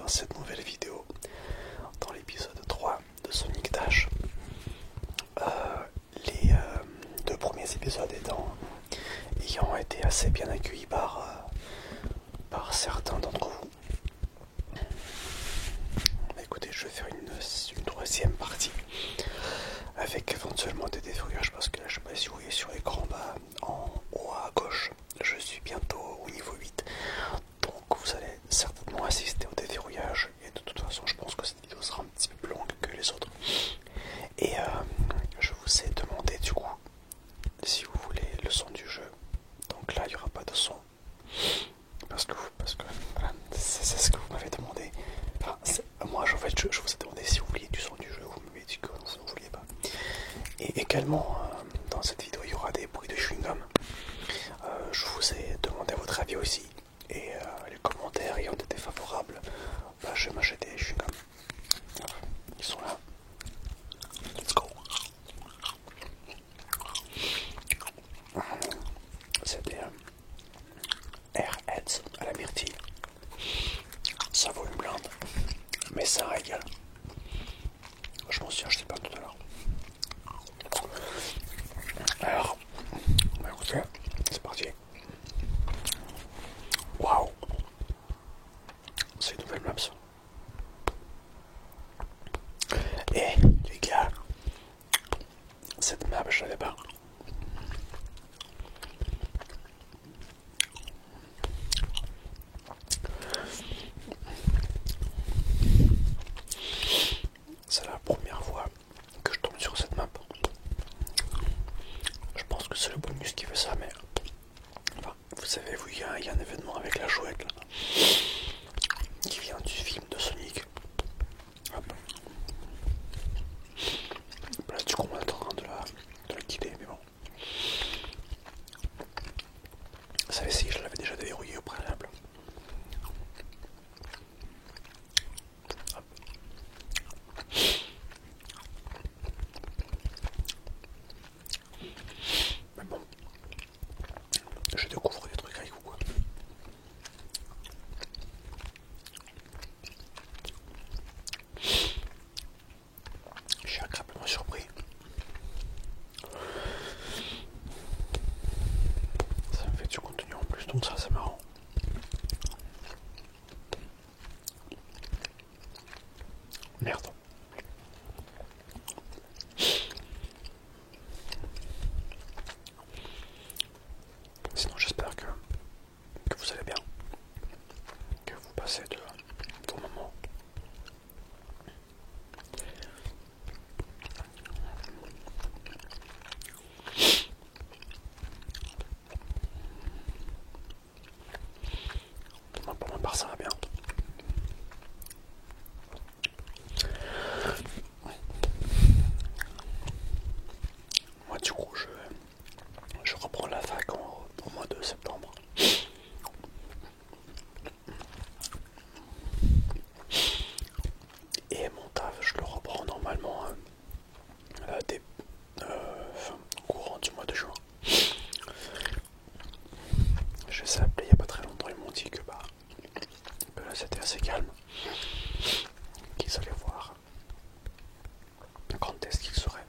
dans cette nouvelle vidéo, dans l'épisode 3 de Sonic Dash. Les deux premiers épisodes ayant été assez bien accueillis par certains d'entre vous. Écoutez, je vais faire une troisième partie avec éventuellement des défouillages parce que là, je ne sais pas si vous voyez sur l'écran, en haut à gauche, je suis bientôt au niveau 8. Donc vous allez certainement assister au déverrouillage et de toute façon je pense que cette vidéo sera un petit peu plus longue que les autres. Et je vous ai demandé du coup si vous voulez le son du jeu. Donc là il n'y aura pas de son parce que voilà, c'est ce que vous m'avez demandé. Enfin, moi en fait je vous ai demandé si vous vouliez du son du jeu, vous m'avez dit que non, vous ne vouliez pas. Et également dans cette vidéo il y aura des bruits de chewing-gum. Je vous ai demandé votre avis aussi. Et les commentaires ayant été favorables, je vais m'acheter des chewing-gums. Ils sont là. Let's go. C'est des Airheads à la myrtille. Ça vaut une blinde, mais ça régale. Je m'en suis acheté pas tout à l'heure. Alors, écoutez, c'est parti. Waouh, c'est une nouvelle map ça. Et les gars, cette map je l'avais pas. C'est la première fois que je tombe sur cette map. Je pense que c'est le bonus qui fait ça, mais enfin, vous savez, il y a un événement avec la chouette là, qui vient du film de Sonic. Hop. Là, du coup, on est en train de la quitter, mais bon. Ça, si je l'avais déjà déverrouillé au préalable. Hop. Mais bon, je découvre des trucs avec vous, quoi. Je suis agréablement surpris. Ça me fait du contenu en plus, donc ça c'est marrant. Merde. Sinon j'espère que vous allez bien, que vous passez de bons moments. Pour ma part ça va bien. Moi du coup je reprends la fac au mois de septembre. Et mon taf je le reprends normalement courant du mois de juin. Je les ai appelés il n'y a pas très longtemps, ils m'ont dit que là c'était assez calme, qu'ils allaient voir quand est-ce qu'ils seraient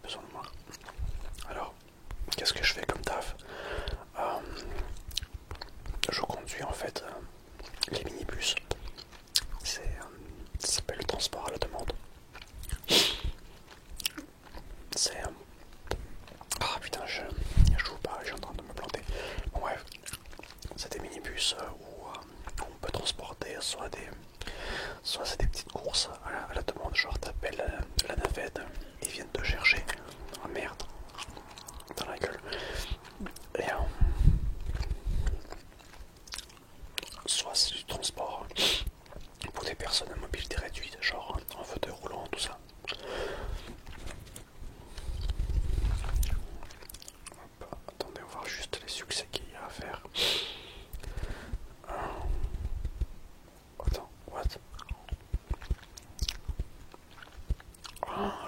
besoin de moi. Alors qu'est-ce que je fais comme taf? Je conduis en fait les minibus. Ça s'appelle le transport à la demande. C'est ah putain, je joue pas, je suis en train de me planter. Bon bref, c'est des minibus où on peut transporter soit c'est des petites courses à la demande, genre t'appelles la navette, ils viennent te chercher. Oh merde, dans la gueule. Et soit c'est du transport pour des personnes à mobilité réduite, genre en fauteuil roulant, tout ça. Hop, attendez, on va voir juste les succès qu'il y a à faire. Attends, what?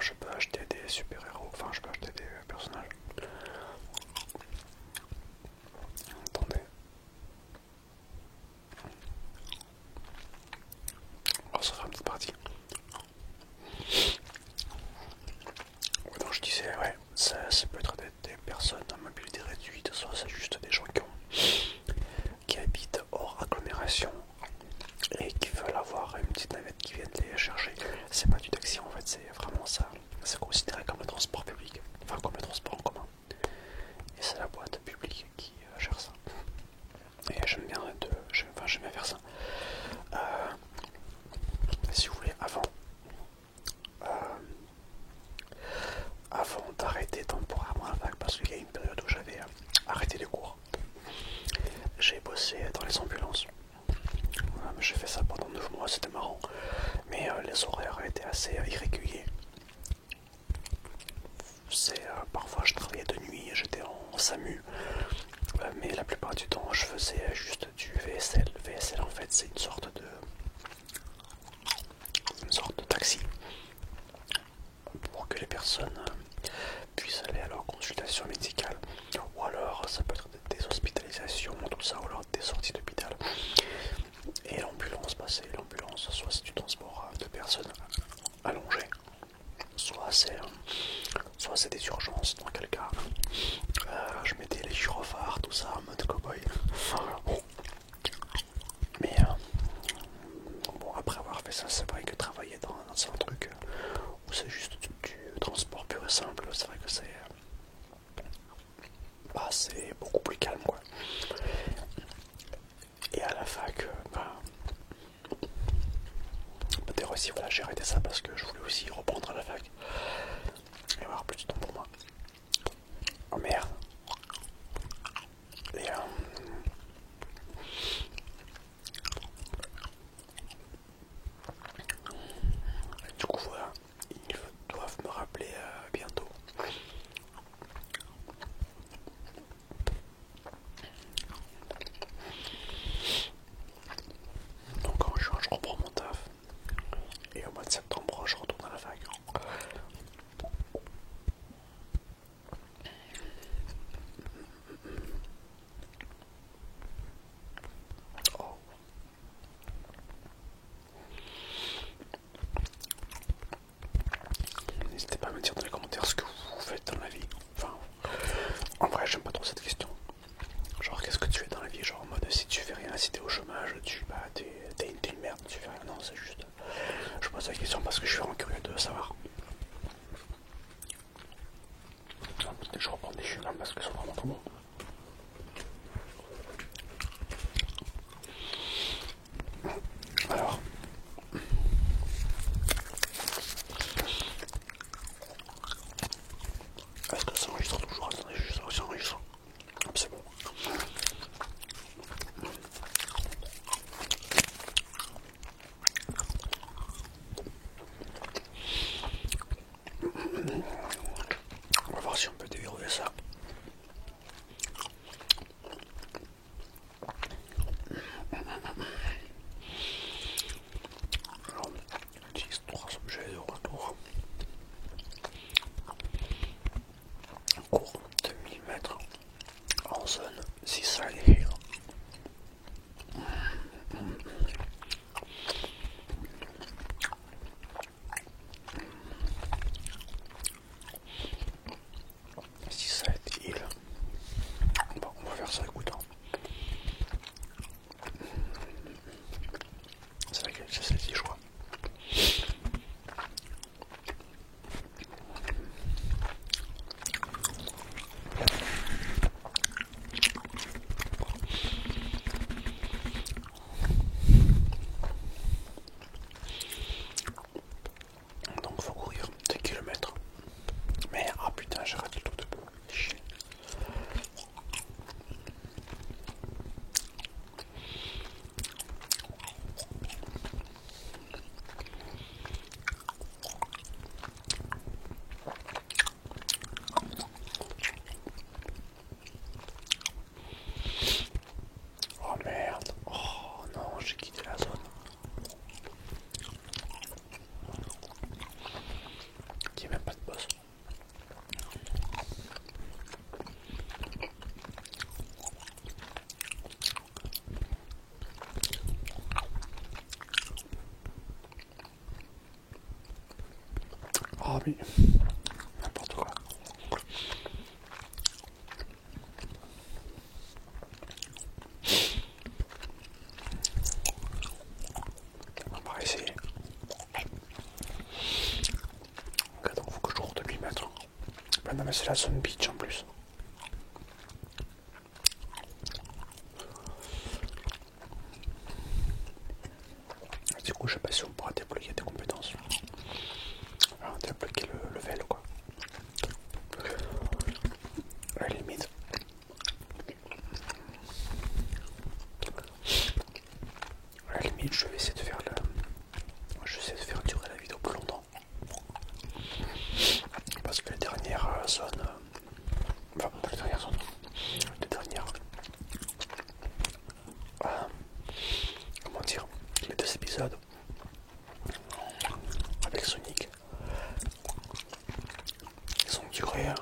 Je peux acheter des super-héros, enfin je peux acheter des personnages. Attendez. destination et qui veulent avoir une petite navette qui vienne les chercher. C'est pas du taxi en fait, c'est vraiment ça. C'est considéré comme le transport public, enfin comme le transport en commun. Et c'est la boîte publique qui gère ça. Et j'aime bien faire ça. Si vous voulez, avant d'arrêter temporairement la fac, parce qu'il y a une période où j'avais arrêté les cours, j'ai bossé dans les ambulances. J'ai fait ça pendant 9 mois, c'était marrant. Mais les horaires étaient assez irréguliers. Parfois je travaillais de nuit, j'étais en SAMU. Mais la plupart du temps je faisais juste du VSL. Le VSL en fait c'est une sorte de taxi pour que les personnes puissent aller à leur consultation médicale. Ou alors ça peut être des hospitalisations, tout ça, ou alors des sorties d'hôpital. Et l'ambulance, soit c'est du transport de personnes allongées, soit c'est des urgences, dans quel cas je mettais les gyrophares, tout ça en mode cowboy. Mais bon, après avoir fait ça, c'est vrai que travailler dans un truc où c'est juste du transport pur et simple, c'est vrai que c'est beaucoup plus calme quoi. Et à la fac, d'ailleurs aussi voilà, j'ai arrêté ça parce que je voulais aussi reprendre à la fac et avoir plus de temps pour moi. Oh merde. Et du coup voilà, ils doivent me rappeler bientôt. Donc en juin je reprends mon taf. Et au mois de septembre je retourne à la fac. Oh. N'hésitez pas à me dire dans les commentaires ce que vous faites dans la vie. Enfin, en vrai j'aime pas trop cette question. Genre qu'est-ce que tu fais dans la vie? Genre en mode si tu fais rien, si t'es au chômage, t'es une merde, tu fais rien. Non, c'est juste. Je pose la question parce que je suis vraiment curieux de savoir. Peut-être je reprends des chewing-gums parce que c'est vraiment trop bon. Alors. Est-ce que ça enregistre toujours? Attendez, ça enregistre. C'est bon. On va voir si on peut déverrouiller ça. Alors, j'utilise 3 objets de retour. Cours de 1000 mètres en zone 6 allées. Si ça a été île. Bon, on va faire ça, écoute. C'est vrai que c'est dit choix. Donc faut courir 2 km. Mais ah putain, j'ai raté le tout de peu. Chier. Oh merde. Oh non, j'ai quitté la zone. Il n'y a même pas de boss. Oh mais n'importe quoi. c'est la zone beach en plus. Du coup, je sais pas si on pourra débloquer des compétences. Alors, débloquer le level, quoi. À la limite. À la limite, je vais essayer de faire durer la vidéo plus longtemps. Parce que les dernières zones. Enfin, pas les dernières zones. Les dernières. Comment dire, les 2 épisodes avec Sonic, ils ont duré à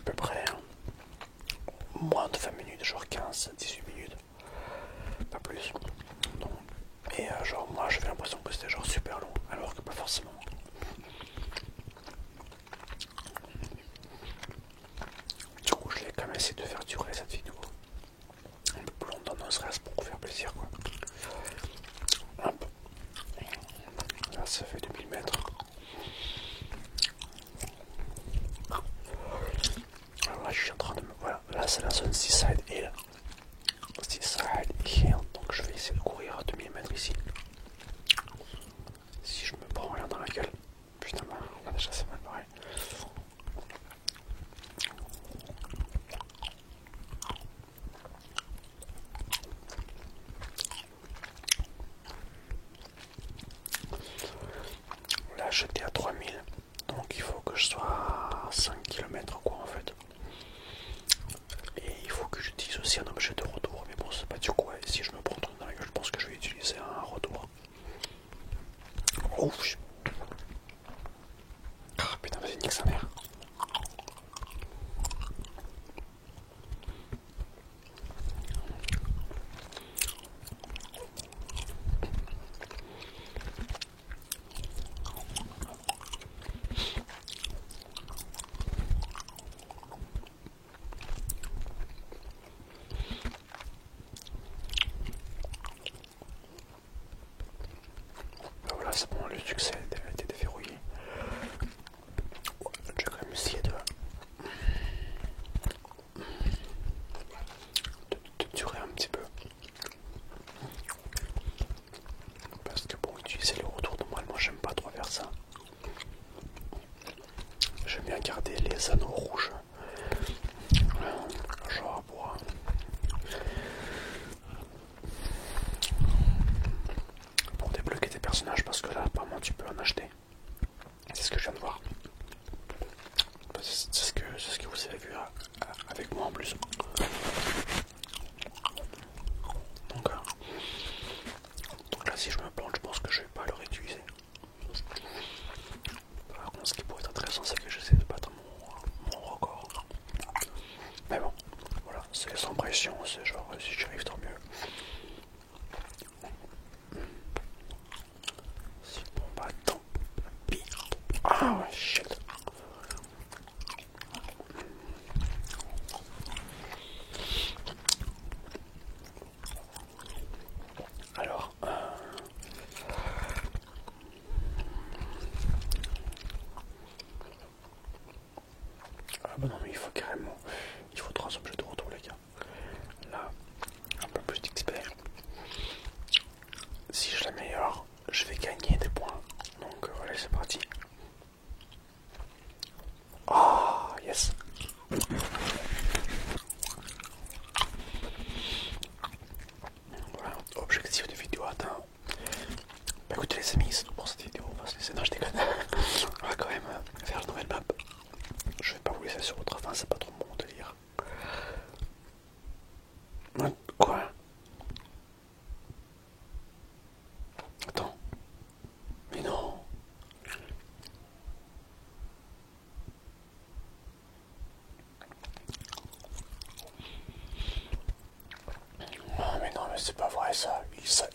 peu près moins de 20 minutes, genre 15-18 minutes, pas plus. Non. Et genre moi j'avais l'impression que c'était genre super long, alors que pas forcément. Du coup je l'ai quand même essayé de faire durer cette vidéo un peu plus longtemps, ne serait-ce pour vous faire plaisir quoi. Hop. Là ça fait 2000 mètres. Alors là je suis en train de me... Voilà, là c'est la zone Seaside Hill. Seaside Hill, donc je vais essayer de courir à 2000 mètres ici. Si je me prends rien dans la gueule. Putain bah déjà c'est mal pareil. Là j'étais à 3000, donc il faut que je sois à 5 km quoi en fait. Et il faut que j'utilise aussi un objet de retour, mais bon c'est pas du coup, ouais. Si je me prends dans la gueule, je pense que je vais utiliser un retour. Oh putain, vas-y nique sa mère. Ben voilà, c'est bon, le succès a été déverrouillé. Je vais quand même essayer de durer un petit peu. Parce que bon, utiliser les retours, normalement j'aime pas trop faire ça. J'aime bien garder les anneaux rouges. Genre pour débloquer des personnages, parce que là apparemment tu peux en acheter. C'est ce que je viens de voir. C'est ce que vous avez vu avec moi en plus. Donc là si je me plante, je pense que je vais pas le réutiliser. Par contre ce qui pourrait être intéressant c'est que j'essaie de battre mon record. Mais bon, voilà, c'est sans pression, c'est genre si j'y arrive tant mieux. Si bon bah tant pis. Ah ouais shit. Alors ah bah non mais il faut carrément. Il faut 3 objets de retour les gars. Là, un peu plus d'XP. Si je l'améliore, je vais gagner des points. Donc voilà, c'est parti. Oh yes. Voilà, objectif de vidéo atteint. Bah écoutez les amis, c'est tout pour cette vidéo. Enfin, non, je déconne. On va quand même faire la nouvelle map. Je vais pas vous laisser sur votre fin, c'est pas trop mon délire. Quoi? Attends. Mais non. Oh mais non, mais c'est pas vrai ça.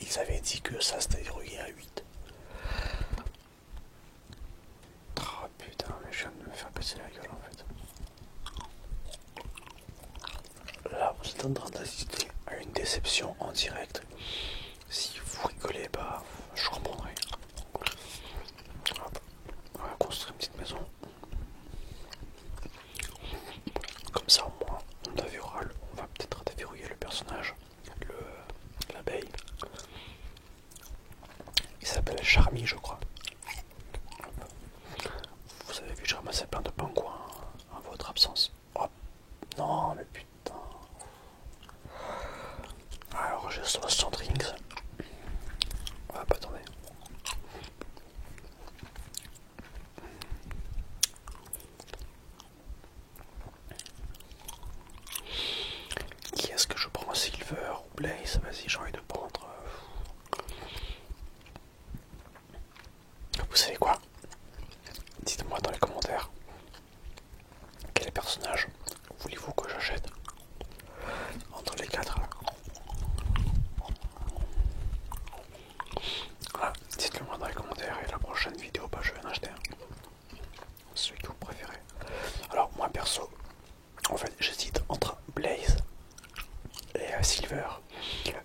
Ils avaient dit que ça s'était verrouillé à 8. Oh putain, mais je viens de me faire casser la gueule en fait. Là, vous êtes en train d'assister à une déception en direct. Si vous rigolez, bah, je comprendrai. Hop. On va construire une petite maison. Charmy, je crois. Vous avez vu, je ramassais plein de pingouins en votre absence. Oh, non, mais putain. Alors, j'ai 60 rings. Ah, bah attendez. Qui est-ce que je prends, Silver ou Blaze? Vas-y, j'ai envie de prendre. Vous savez quoi? Dites-moi dans les commentaires quel personnage voulez-vous que j'achète entre les quatre là. Voilà, dites-le moi dans les commentaires et la prochaine vidéo, bah, je vais en acheter un. Celui que vous préférez. Alors, moi perso, en fait, j'hésite entre Blaze et Silver.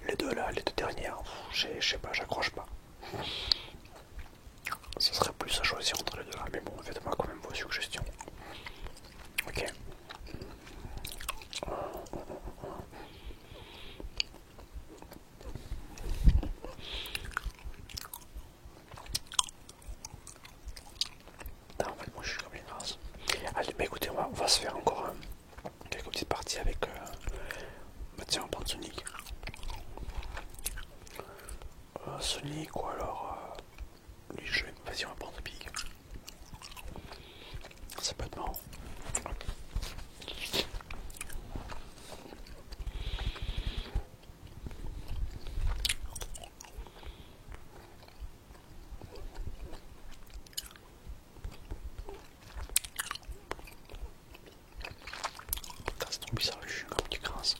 Les deux là, les deux dernières, je sais pas, j'accroche pas. Ce serait plus à choisir entre les deux là, mais bon, faites-moi quand même vos suggestions. Ok. En fait, moi je suis comme une race. Allez, bah écoutez, on va se faire encore quelques petites parties avec. Bah tiens, on va prendre Sonic. Sonic ou alors. Lui, je vais. Vas-y, on va prendre Pig. Ça peut être marrant. Putain, c'est trop bizarre, je suis comme qui grince.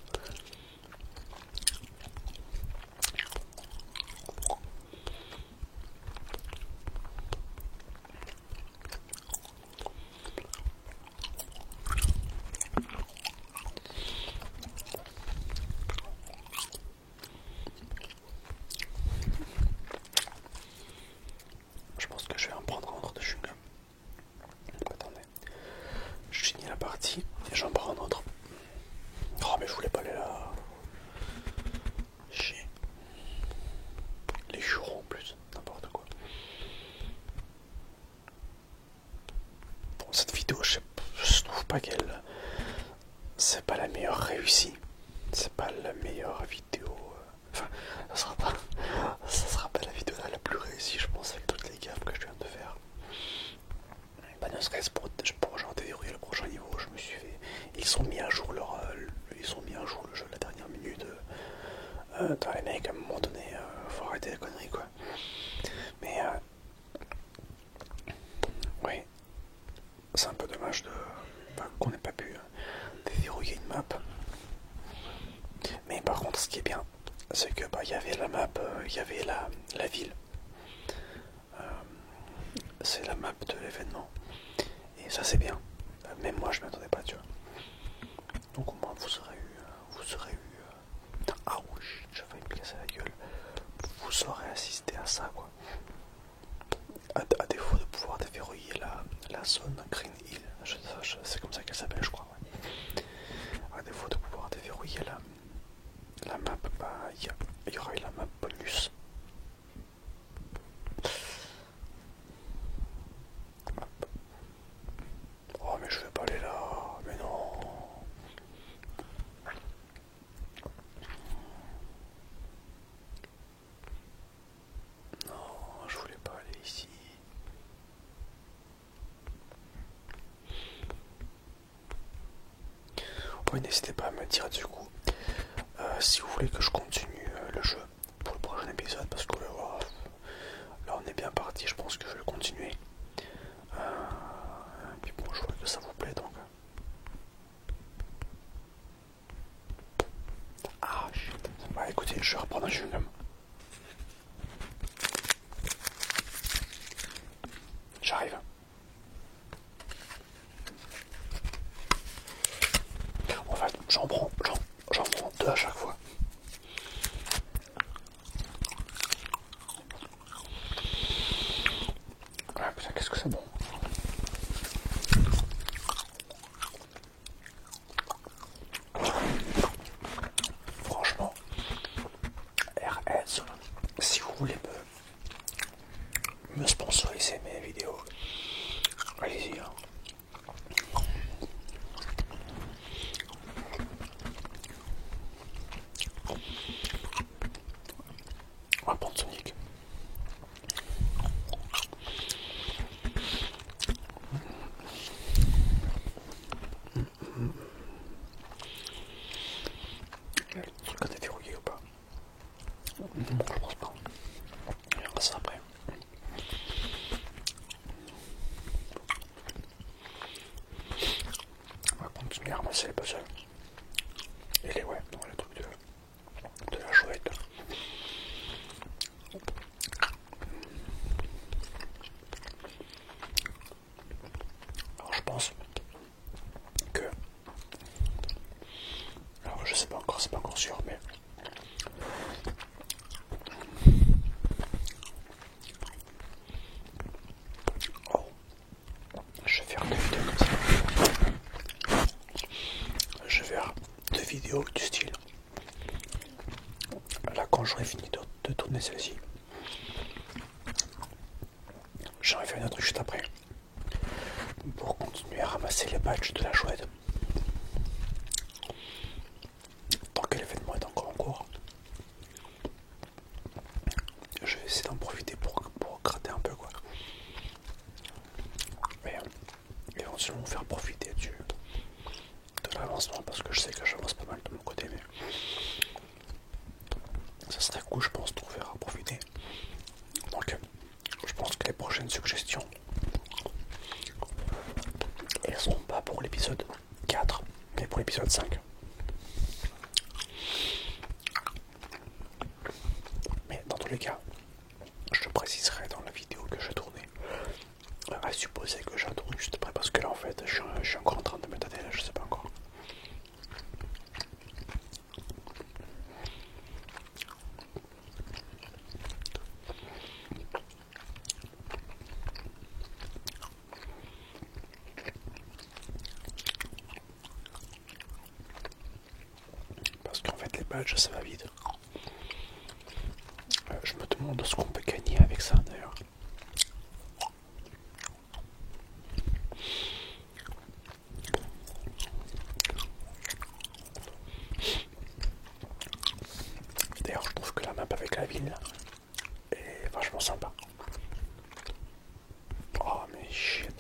Je pense que je vais en prendre un autre de chewing-gum. Attendez. Je finis la partie et j'en prends un autre. Oh, mais je voulais pas aller là. Chier. Les churros en plus, n'importe quoi. Bon, cette vidéo, je trouve pas qu'elle. C'est pas la meilleure réussie. C'est pas la meilleure vidéo. Enfin, ça sera pas la vidéo la plus réussie, je pense, avec toutes les gaffes que je viens de faire. Bah, ne serait-ce pour genre déverrouiller le prochain niveau, je me suis fait. Ils ont mis à jour le jeu à la dernière minute. Dans les mecs, à un moment donné, faut arrêter la connerie quoi. Mais oui, c'est un peu dommage qu'on n'ait pas pu déverrouiller une map. Mais par contre, ce qui est bien, c'est que il y avait la map, il y avait la ville. C'est la map de l'événement. Et ça c'est bien. Même moi je m'y attendais pas, tu vois. Donc au moins vous aurez eu. Ah oui, j'ai failli me casser la gueule. Vous aurez assisté à ça quoi. À défaut de pouvoir déverrouiller la zone Green Hill, c'est comme ça qu'elle s'appelle je crois. Ouais. À défaut de pouvoir déverrouiller la map, bah il y aura eu la map bonus. Oh mais je vais pas aller là, mais non. Non, je voulais pas aller ici. Oui, n'hésitez pas à me dire du coup si vous voulez que je continue le jeu pour le prochain épisode parce que là on est bien parti, je pense que je vais continuer. Et puis bon, je vois que ça vous plaît donc. Ah shit. Bah écoutez, je vais reprendre un chewing-gum. J'arrive. En fait, j'en prends deux à chaque fois. Ah putain, qu'est-ce que c'est bon. Franchement, RS, si vous voulez On va prendre Sonic. Le truc a déverrouillé ou pas? Non, je pense pas. On verra ça après. On va continuer à ramasser les puzzles. Et les ouais, non, le truc de la chouette. Alors je pense que... Alors je sais pas encore, c'est pas encore sûr, mais... Oh, je vais faire 2 vidéos comme ça. Je vais faire 2 vidéos du style. Là quand j'aurai fini de tourner celle-ci, j'en vais faire une autre juste après. Pour continuer à ramasser les badges de la chouette. Tant que l'événement est encore en cours. Je vais essayer d'en profiter pour gratter un peu quoi. Mais éventuellement faire profiter de l'avancement parce que je sais que j'avance pas mal de mon côté, mais ça serait cool je pense de trouver à profiter. Donc je pense que les prochaines suggestions elles seront pas pour l'épisode 4 mais pour l'épisode 5. Mais dans tous les cas, je préciserai dans la vidéo que je tournais, à supposer que je tourne juste après parce que là en fait je suis encore en train de mettre je sais pas encore. Parce qu'en fait les badges ça va vite. Je me demande ce qu'on peut gagner avec ça d'ailleurs. D'ailleurs je trouve que la map avec la ville est vachement sympa. Oh mais shit.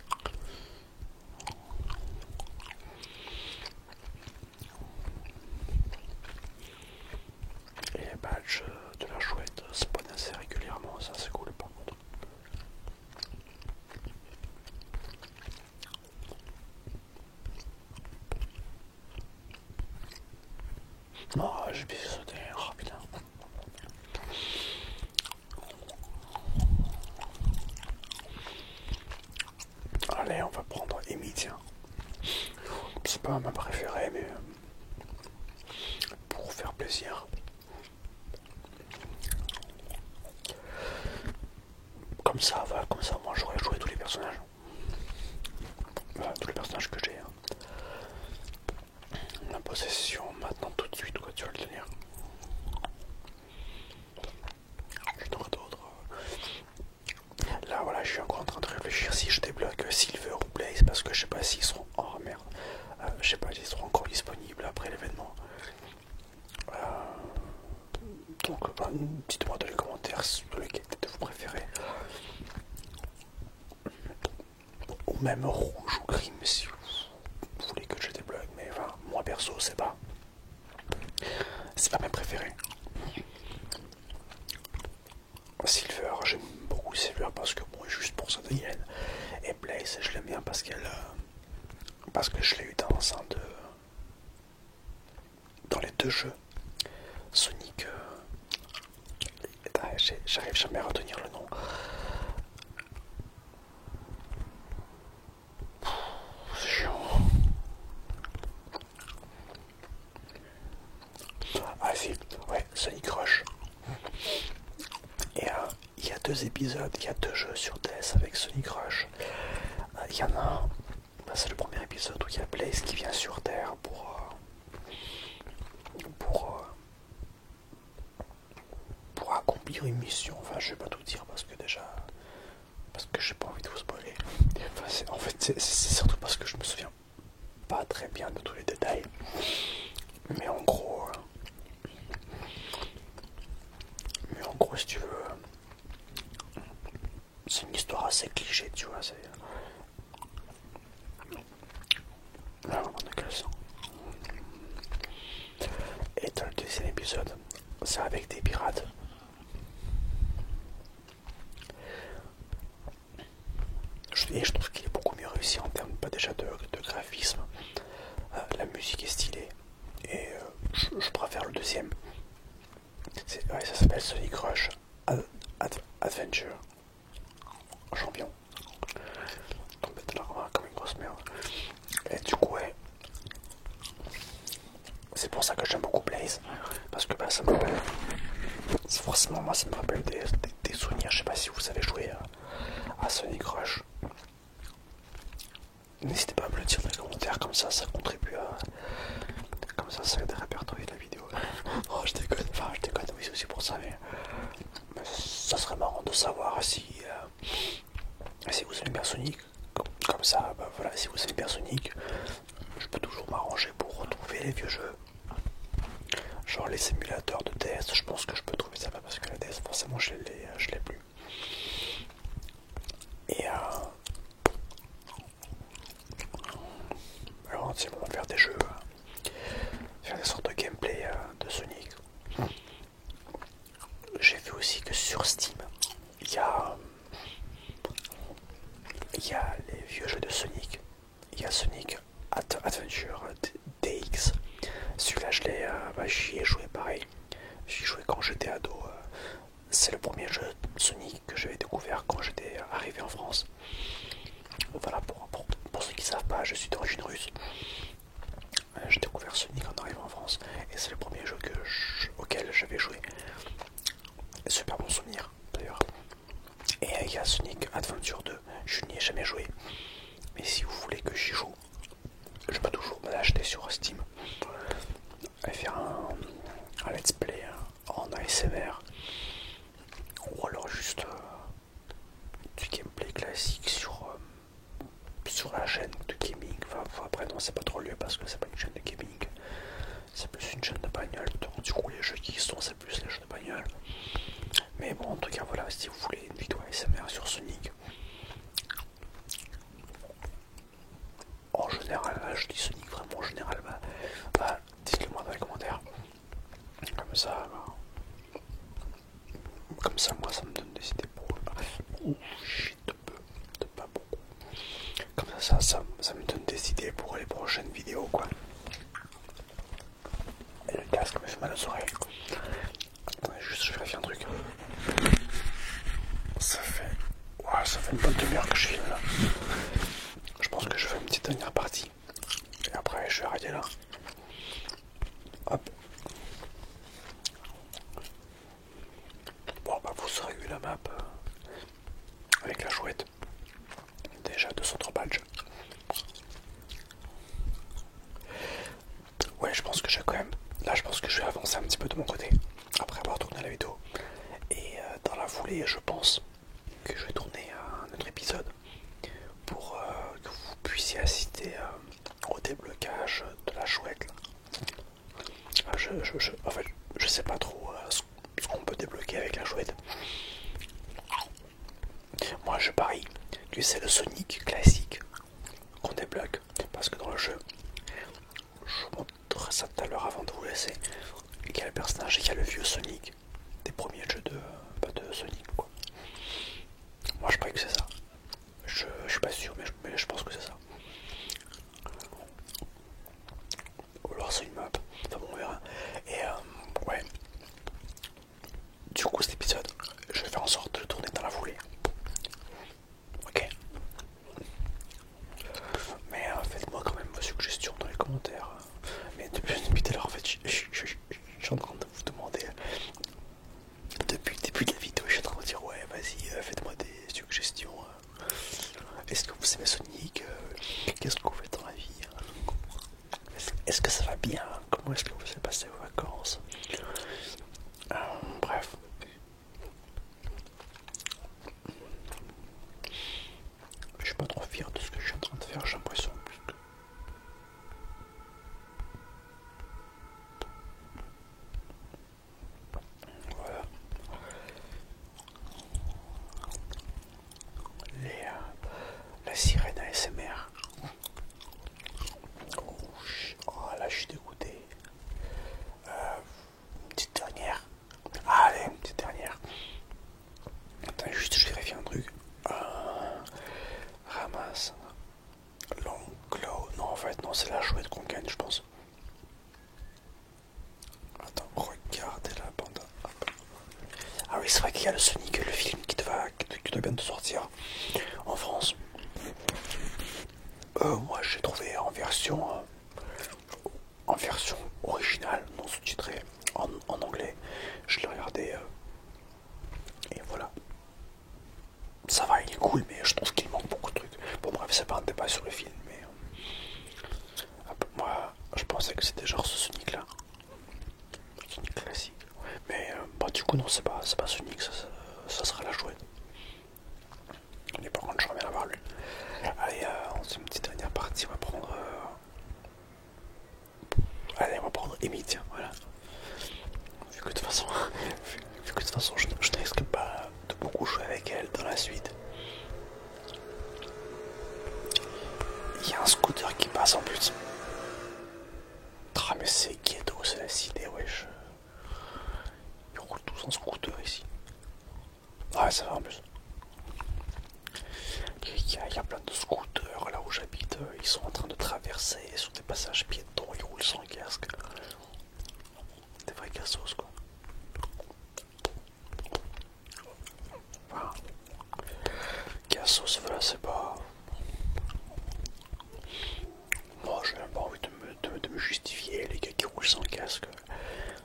Et les badges de la chouette spawnent assez régulièrement, ça c'est cool par contre. Non, j'ai pu sauter, oh putain. Allez, on va prendre Amy, tiens. C'est pas ma préférée, mais pour faire plaisir. Comme ça, voilà, comme ça, moi j'aurais joué tous les personnages. Voilà, tous les personnages que j'ai. La possession, maintenant tout de suite, quoi, tu vas le tenir. J'en aurai d'autres. Là, voilà, je suis encore en train de réfléchir si je débloque Silver ou Blaze parce que je sais pas s'ils seront. Oh merde. Je sais pas s'ils seront encore disponibles après l'événement. Donc, dites-moi dans les commentaires lequel était vous préférez. Ou même rouge ou gris, mais si vous voulez que je débloque. Mais enfin, moi perso, c'est pas mes préférés. Silver, j'aime beaucoup Silver parce que bon, juste pour sa yen. Et Blaze, je l'aime bien parce qu'elle, parce que je l'ai eu dans les 2 jeux. Sonic, j'arrive jamais à retenir le nom. C'est chiant. Ah si, ouais, Sonic Rush. Et il y a 2 épisodes, il y a 2 jeux sur DS avec Sonic Rush. Il y en a un, c'est le premier épisode où il y a Blaze qui vient sur Terre pour accomplir une mission. Enfin, je vais pas tout dire parce que j'ai pas envie de vous spoiler. Enfin, en fait, c'est surtout parce que je me souviens pas très bien de tous les détails. Mais en gros, gros, si tu veux, c'est une histoire assez cliché, tu vois. C'est. Là, on a que ça. Et dans le deuxième épisode, c'est avec des pirates. Et je trouve qu'il est beaucoup mieux réussi en termes pas déjà de graphisme. La musique est stylée. Et je préfère le deuxième. Ouais, ça s'appelle Sonic Rush Adventure. Champion. Complètement comme une grosse merde. Et du coup, ouais. C'est pour ça que j'aime beaucoup Blaze. Parce que bah, ça me rappelle. Forcément, moi, ça me rappelle des souvenirs. Je sais pas si vous savez jouer à Sonic Rush. N'hésitez pas à me le dire dans les commentaires, comme ça contribue à. Comme ça aide à répertorier la vidéo. Oh, je déconne, enfin, je déconne, oui, c'est aussi pour ça, mais ça serait marrant de savoir si vous aimez bien Sonic. Comme ça, bah voilà, si vous aimez bien Sonic, je peux toujours m'arranger pour retrouver les vieux jeux. Genre les simulateurs de DS, je pense que je peux trouver ça, parce que la DS, forcément, je l'ai plus. Et alors, c'est bon, faire des jeux, faire des sortes de gameplay de Sonic. J'ai vu aussi que sur Steam, il y a les vieux jeux de Sonic. Il y a Sonic Adventure DX. Celui-là, j'y ai joué pareil. J'y ai joué quand j'étais ado. C'est le premier jeu Sonic que j'avais découvert quand j'étais arrivé en France. Voilà, pour ceux qui ne savent pas, je suis d'origine russe. J'ai découvert Sonic en arrivant en France. Et c'est le premier jeu auquel j'avais joué. Super bon souvenir d'ailleurs. Et il y a Sonic Adventure 2. Je n'y ai jamais joué. Mais si vous voulez que j'y joue, je peux toujours me l'acheter sur Steam et faire un let's play en ASMR, ou alors juste du gameplay classique sur la chaîne de gaming. Enfin, après non, c'est pas trop lieu parce que c'est pas une chaîne de gaming, c'est plus une chaîne de bagnole. Donc du coup les jeux qui sont, c'est plus les jeux de bagnole. Mais bon, en tout cas voilà, si vous voulez une vidéo ASMR sur Sonic, en général, là, je dis Sonic vraiment en général, bah dites-le moi dans les commentaires. Comme ça, moi, ça me donne des idées pour. Oh shit, de pas beaucoup. Comme ça me donne des idées pour les prochaines vidéos, quoi. Et le casque me fait mal aux oreilles. Attendez, juste, je vérifie un truc. Ça fait une bonne demi-heure que je filme là. Je pense que je fais une petite dernière partie. Et après, je vais arrêter là. Hop. Bon, bah, vous aurez eu la map avec la chouette. Déjà 203 badges. Ouais, je pense que j'ai quand même. Là, je pense que je vais avancer un petit peu de mon côté après avoir tourné la vidéo. Et dans la foulée, je pense que je vais tourner un autre épisode pour que vous puissiez assister au déblocage de la chouette. En fait, je sais pas trop ce qu'on peut débloquer avec la chouette. Moi, je parie que c'est le Sonic classique qu'on débloque, parce que dans le jeu, je vous montrerai ça tout à l'heure avant de vous laisser. Il y a le personnage, il y a le vieux Sonic des premiers jeux de Sonic, quoi. Moi, je parie que c'est ça. Je suis pas sûr, mais je pense que c'est ça. Ou alors c'est une map. Enfin bon, on verra. Et ouais. Du coup, cet épisode, je vais faire en sorte de le tourner dans la foulée. Ok. Mais faites-moi quand même vos suggestions dans les commentaires. Mais depuis tout à l'heure, en fait, je suis en train de vous demander. Depuis le début de la vidéo, je suis en train de dire ouais, vas-y, faites-moi des suggestions. Est-ce que vous aimez Sonic? Qu'est-ce que vous faites dans la vie? Est-ce que ça va bien? Comment est-ce que vous avez passé vos vacances? Bref. Je suis pas trop fier de ce que je suis en train de faire, j'ai l'impression. Voilà. c'est vrai qu'il y a le Sonic, le film qui doit bientôt sortir en France. Moi j'ai trouvé en version originale, non sous-titrée, en anglais. Je l'ai regardé et voilà. Ça va, il est cool, mais je trouve qu'il manque beaucoup de trucs. Bon bref, c'est pas un débat sur le film, mais moi je pensais que c'était genre ce Sonic là. Sonic classique. Mais bah du coup non, c'est pas Sonic, ça sera la chouette. Mais par contre je reviens à voir lui. Allez, on fait une petite dernière partie, on va prendre... Allez, on va prendre Amy, tiens, voilà. Vu que de toute façon, je ne risque pas de beaucoup jouer avec elle dans la suite. Il y a un scooter qui passe en plus. Ah mais c'est ghetto, c'est la cité, wesh. Ils roulent tous en scooter ici. Ah ouais, ça va en plus. Il y a plein de scooters là où j'habite, ils sont en train de traverser sur des passages piétons, ils roulent sans casque. Des vrais cassos quoi. Enfin, cassos, voilà, c'est pas... Moi j'ai même pas envie de me justifier, les gars qui roulent sans casque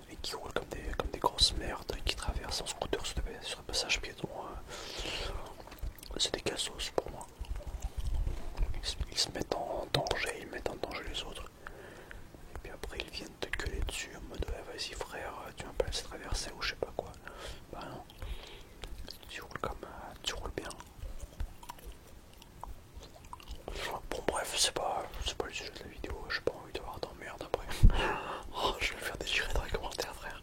et qui roulent comme des grosses merdes, qui traversent en scooter sur des passages piétons. C'est des cassos pour moi. Ils se mettent en danger, ils mettent en danger les autres. Et puis après ils viennent te gueuler dessus en mode ouais, vas-y frère, tu vas pas laisser traverser ou je sais pas quoi. Bah non. Tu roules bien. Bon bref, c'est pas le sujet de la vidéo, j'ai pas envie d'avoir d'emmerde après. Oh, je vais me faire déchirer dans les commentaires frère.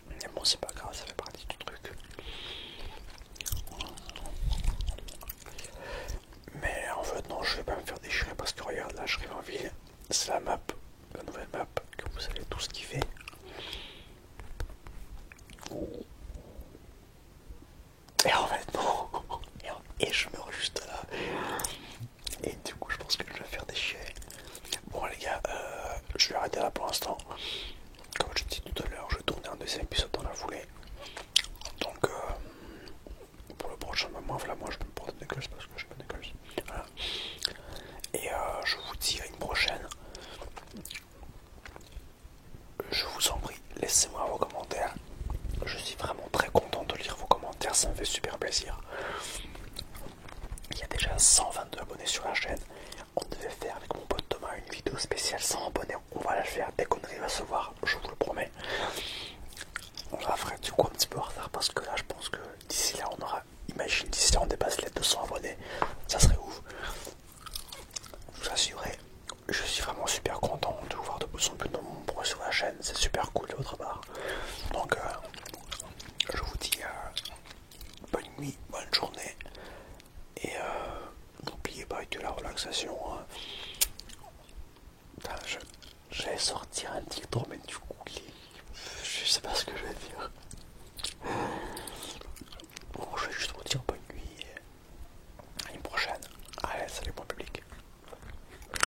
Mais bon c'est pas